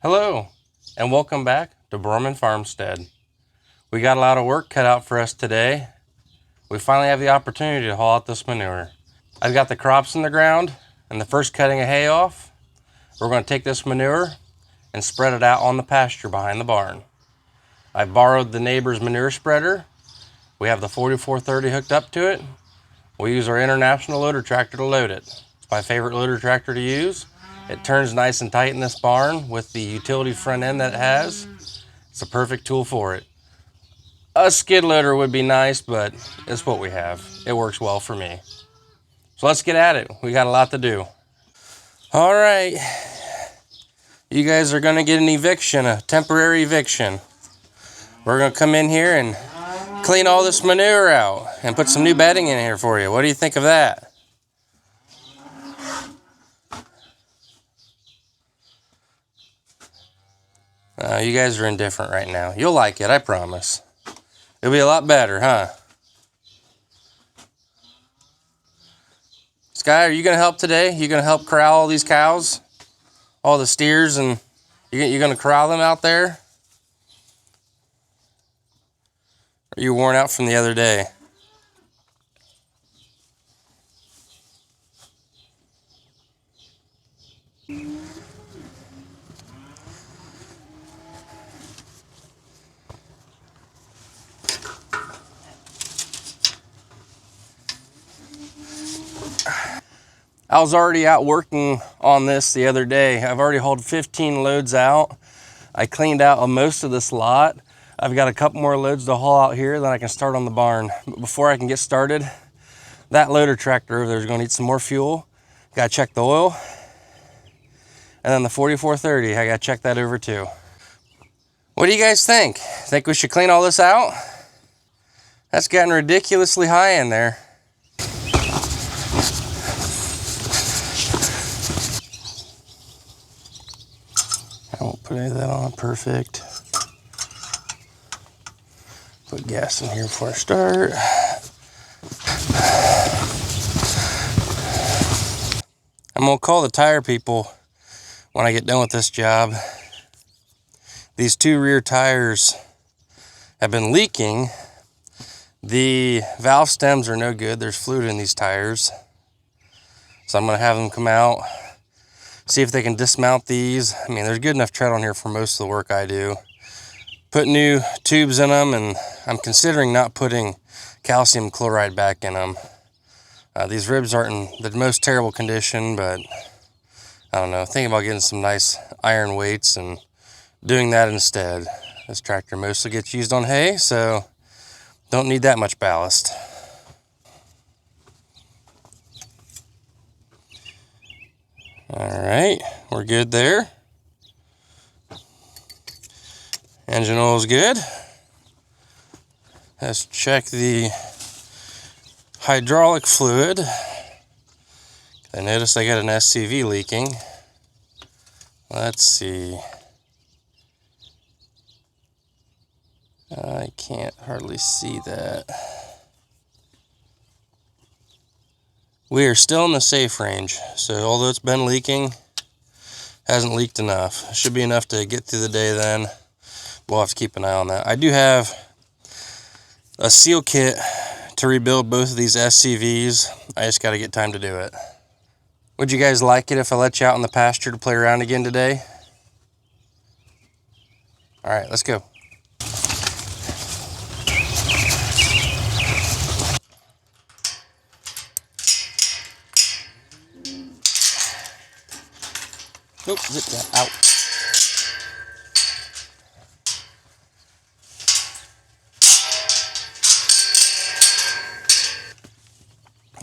Hello, and welcome back to Broerman Farmstead. We got a lot of work cut out for us today. We finally have the opportunity to haul out this manure. I've got the crops in the ground and the first cutting of hay off. We're going to take this manure and spread it out on the pasture behind the barn. I borrowed the neighbor's manure spreader. We have the 4430 hooked up to it. We use our International loader tractor to load it. It's my favorite loader tractor to use. It turns nice and tight in this barn with the utility front end that it has. It's a perfect tool for it. A skid loader would be nice, but it's what we have. It works well for me. So let's get at it. We got a lot to do. All right. You guys are going to get an eviction, a temporary eviction. We're going to come in here and clean all this manure out and put some new bedding in here for you. What do you think of that? You guys are indifferent right now. You'll like it, I promise. It'll be a lot better, huh? Sky, are you going to help today? You going to help corral all these cows? All the steers, and you going to corral them out there? Or are you worn out from the other day? I was already out working on this the other day. I've already hauled 15 loads out. I cleaned out most of this lot. I've got a couple more loads to haul out here, then I can start on the barn. But before I can get started, that loader tractor over there is going to need some more fuel. Got to check the oil. And then the 4430, I got to check that over too. What do you guys think? Think we should clean all this out? That's gotten ridiculously high in there. I won't put any of that on. Perfect. Put gas in here before I start. I'm gonna call the tire people when I get done with this job. These two rear tires have been leaking. The valve stems are no good. There's fluid in these tires. So I'm gonna have them come out, see if they can dismount these. I mean, there's good enough tread on here for most of the work I do. Put new tubes in them, and I'm considering not putting calcium chloride back in them. These ribs aren't in the most terrible condition, but I don't know. Thinking about getting some nice iron weights and doing that instead. This tractor mostly gets used on hay, so don't need that much ballast. All right, we're good there. Engine oil is good. Let's check the hydraulic fluid. I noticed I got an SCV leaking. Let's see. I can't hardly see that. We are still in the safe range, so although it's been leaking, hasn't leaked enough. It should be enough to get through the day then. We'll have to keep an eye on that. I do have a seal kit to rebuild both of these SCVs. I just got to get time to do it. Would you guys like it if I let you out in the pasture to play around again today? All right, let's go. Nope, zip that out.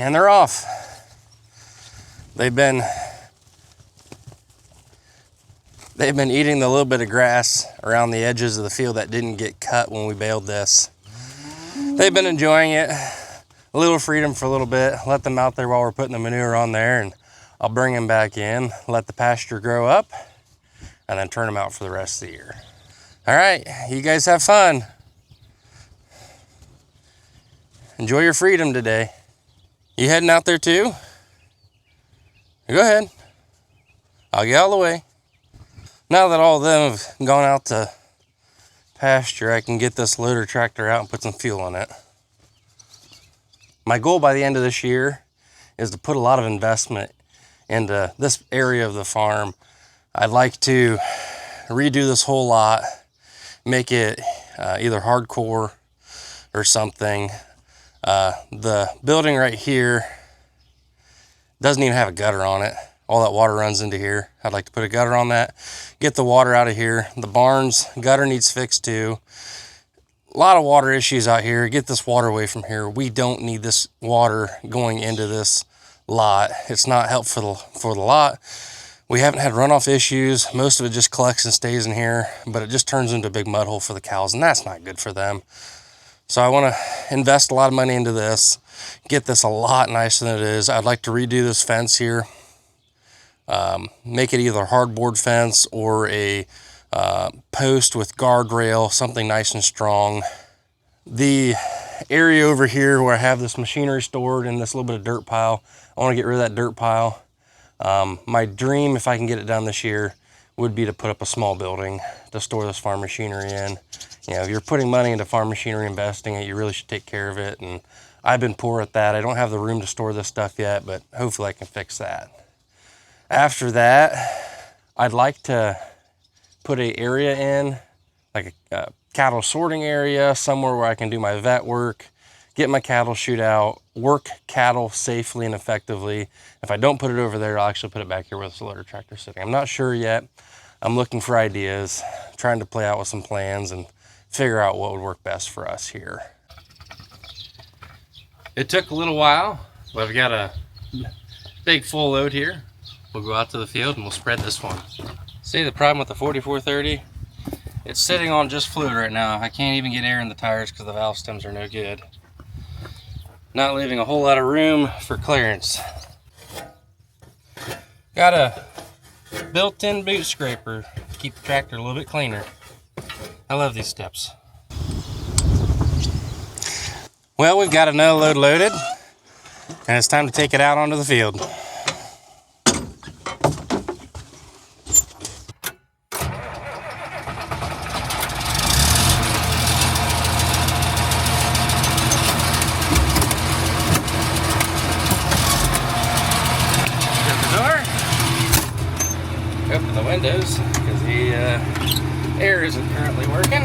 And they're off. They've been eating the little bit of grass around the edges of the field that didn't get cut when we baled this. They've been enjoying it. A little freedom for a little bit. Let them out there while we're putting the manure on there, and I'll bring them back in, let the pasture grow up, and then turn them out for the rest of the year. All right, you guys have fun. Enjoy your freedom today. You heading out there too? Go ahead. I'll get out of the way. Now that all of them have gone out to pasture, I can get this loader tractor out and put some fuel in it. My goal by the end of this year is to put a lot of investment into this area of the farm. I'd like to redo this whole lot, make it either hardcore or something. The building right here doesn't even have a gutter on it. All that water runs into here. I'd like to put a gutter on that, get the water out of here. The barn's gutter needs fixed too. A lot of water issues out here. Get this water away from here. We don't need this water going into this lot. It's not helpful for the lot. We haven't had runoff issues. Most of it just collects and stays in here, but it just turns into a big mud hole for the cows, and that's not good for them. So I want to invest a lot of money into this, get this a lot nicer than it is. I'd like to redo this fence here, make it either a hardboard fence or a post with guardrail, something nice and strong. The area over here where I have this machinery stored and this little bit of dirt pile, I want to get rid of that dirt pile. My dream, if I can get it done this year, would be to put up a small building to store this farm machinery in. You know, if you're putting money into farm machinery, investing it, you really should take care of it. And I've been poor at that. I don't have the room to store this stuff yet, but hopefully I can fix that. After that, I'd like to put an area in, like a cattle sorting area, somewhere where I can do my vet work, get my cattle chute out, work cattle safely and effectively. If I don't put it over there, I'll actually put it back here where this loader tractor is sitting. I'm not sure yet. I'm looking for ideas, trying to play out with some plans and figure out what would work best for us here. It took a little while, but I've got a big full load here. We'll go out to the field and we'll spread this one. See the problem with the 4430? It's sitting on just fluid right now. I can't even get air in the tires because the valve stems are no good. Not leaving a whole lot of room for clearance. Got a built-in boot scraper to keep the tractor a little bit cleaner. I love these steps. Well, we've got another load loaded, and it's time to take it out onto the field. Open the windows because the air isn't currently working.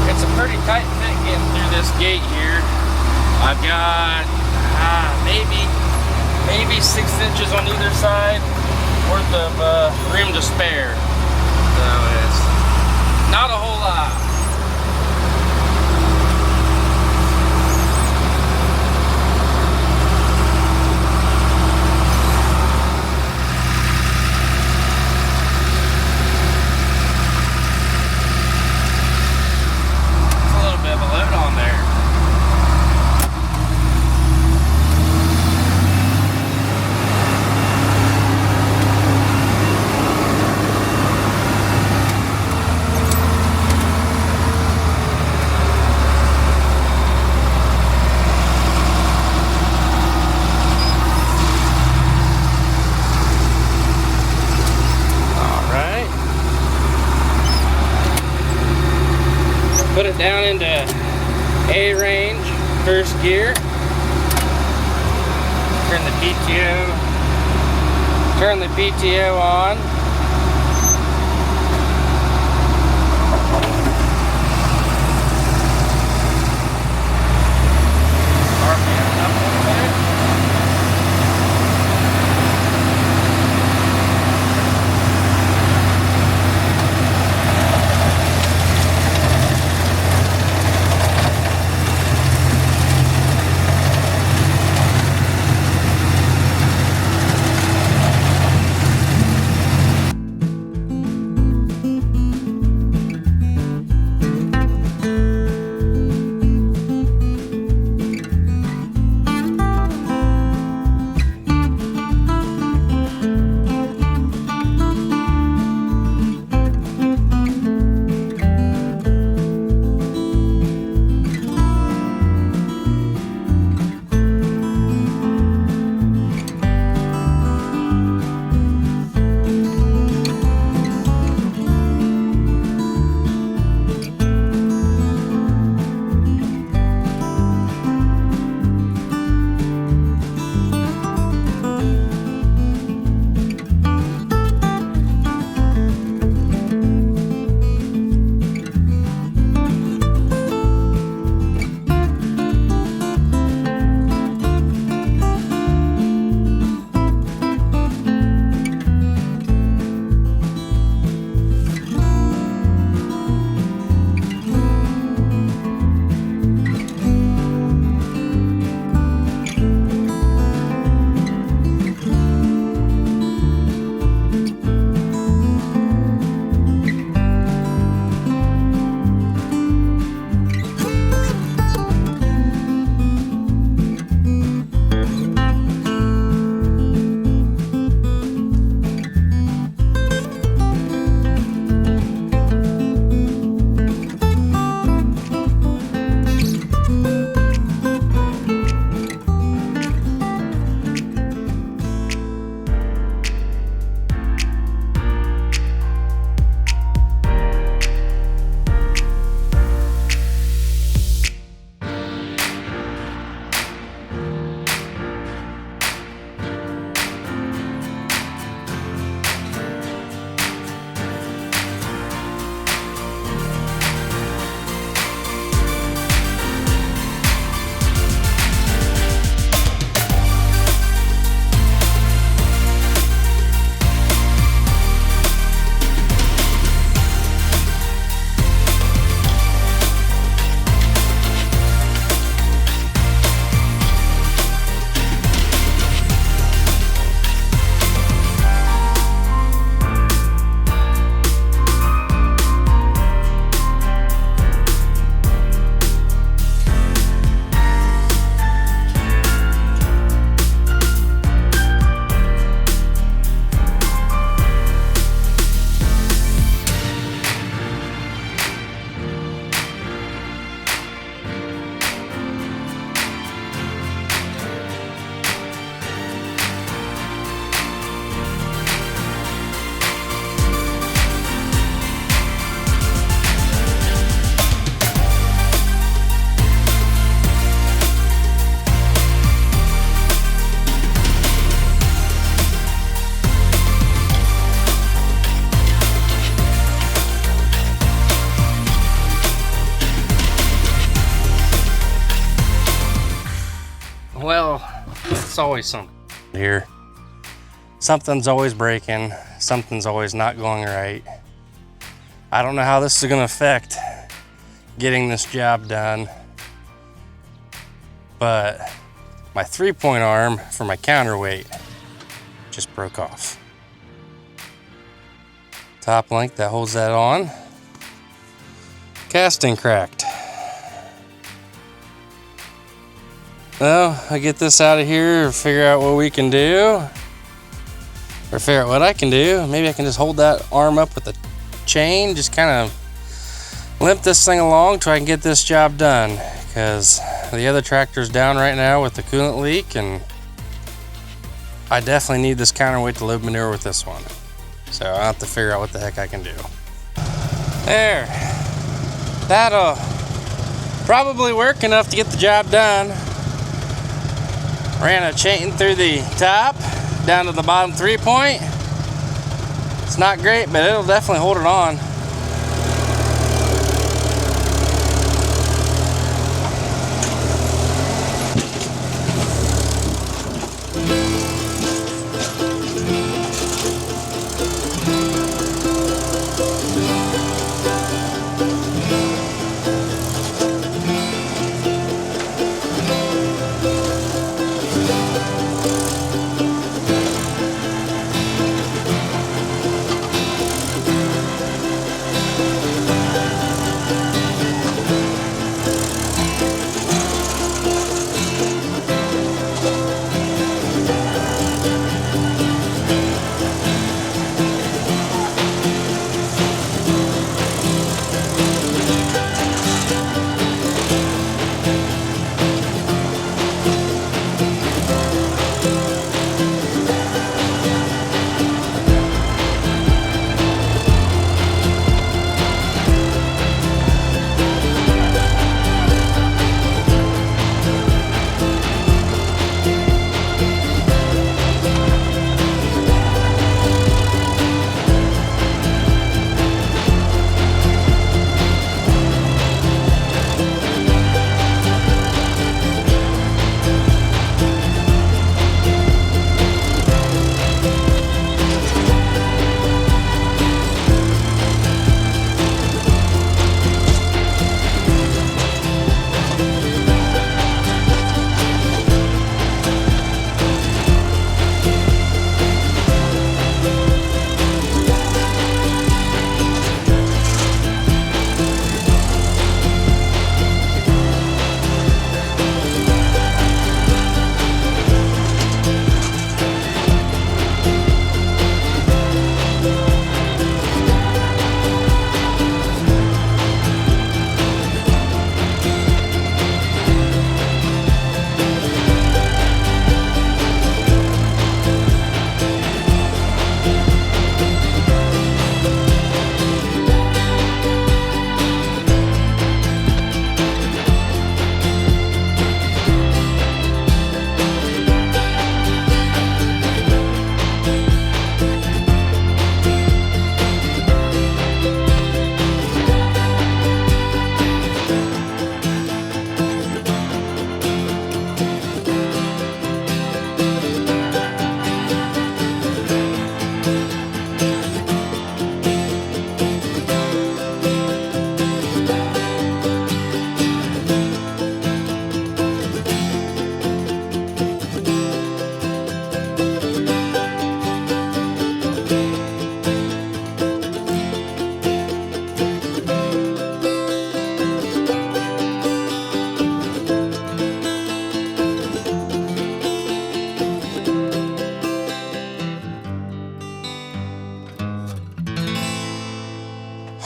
It's a pretty tight fit getting through this gate here. I've got maybe 6 inches on either side worth of room to spare. So it's not a whole lot. It's a little bit of a load on there. Put it down into A range, first gear. Turn the PTO on. RPM up a little bit. It's always something here. Something's always breaking. Something's always not going right. I don't know how this is going to affect getting this job done, but my 3-point arm for my counterweight just broke off. Top link that holds that on, casting cracked. Well, I get this out of here, figure out what we can do, or figure out what I can do. Maybe I can just hold that arm up with a chain, just kind of limp this thing along till I can get this job done, because the other tractor's down right now with the coolant leak, and I definitely need this counterweight to load manure with this one. So I'll have to figure out what the heck I can do. There. That'll probably work enough to get the job done. Ran a chain through the top down to the bottom 3-point. It's not great, but it'll definitely hold it on.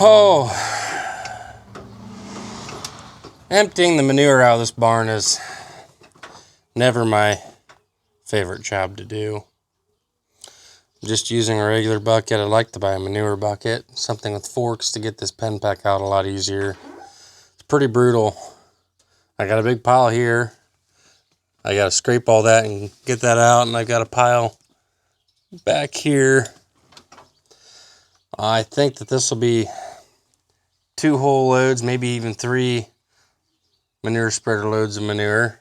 Oh, emptying the manure out of this barn is never my favorite job to do. Just using a regular bucket. I'd like to buy a manure bucket, something with forks to get this pen pack out a lot easier. It's pretty brutal. I got a big pile here. I got to scrape all that and get that out, and I got a pile back here. I think that this will be 2 whole loads, maybe even 3 manure spreader loads of manure.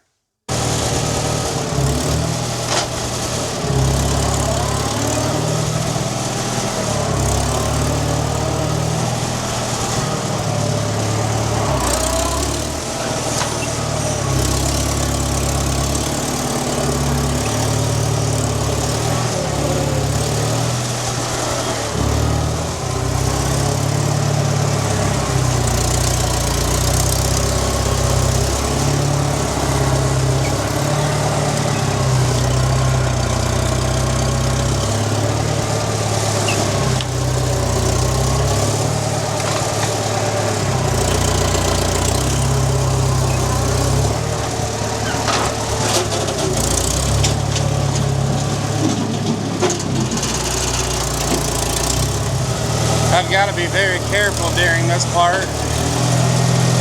very careful during this part.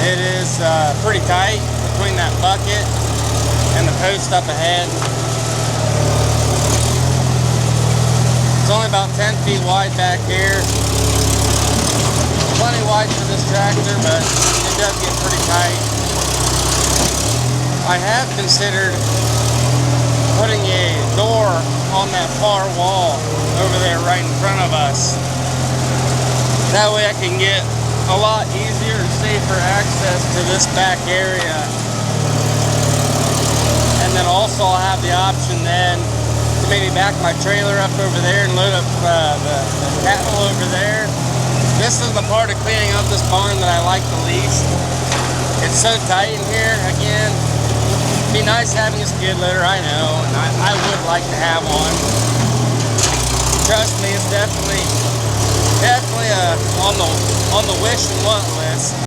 It is pretty tight between that bucket and the post up ahead. It's only about 10 feet wide back here. Plenty wide for this tractor, but it does get pretty tight. I have considered putting a door on that far wall over there right in front of us. That way I can get a lot easier and safer access to this back area. And then also I'll have the option then to maybe back my trailer up over there and load up the cattle over there. This is the part of cleaning up this barn that I like the least. It's so tight in here, again. It'd be nice having a skid loader, I know, and I would like to have one. Trust me, it's definitely on the wish and want list.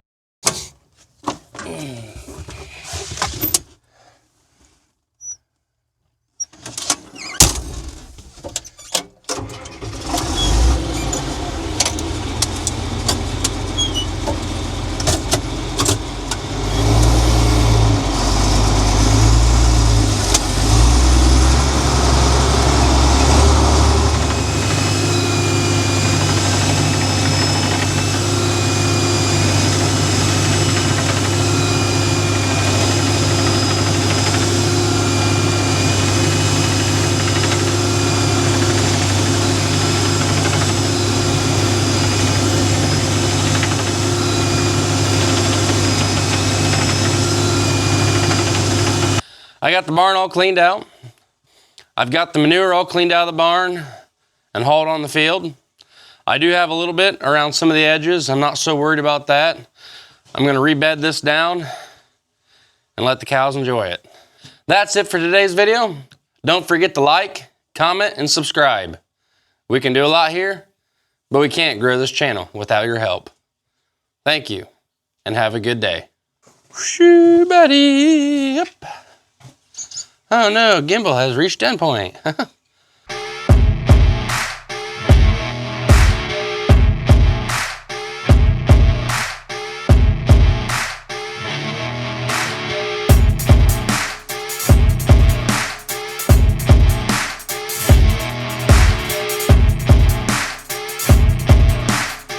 I got the barn all cleaned out. I've got the manure all cleaned out of the barn and hauled on the field. I do have a little bit around some of the edges. I'm not so worried about that. I'm going to rebed this down and let the cows enjoy it. That's it for today's video. Don't forget to like, comment, and subscribe. We can do a lot here, but we can't grow this channel without your help. Thank you, and have a good day. Shoo, buddy. Yep. Oh no, gimbal has reached endpoint.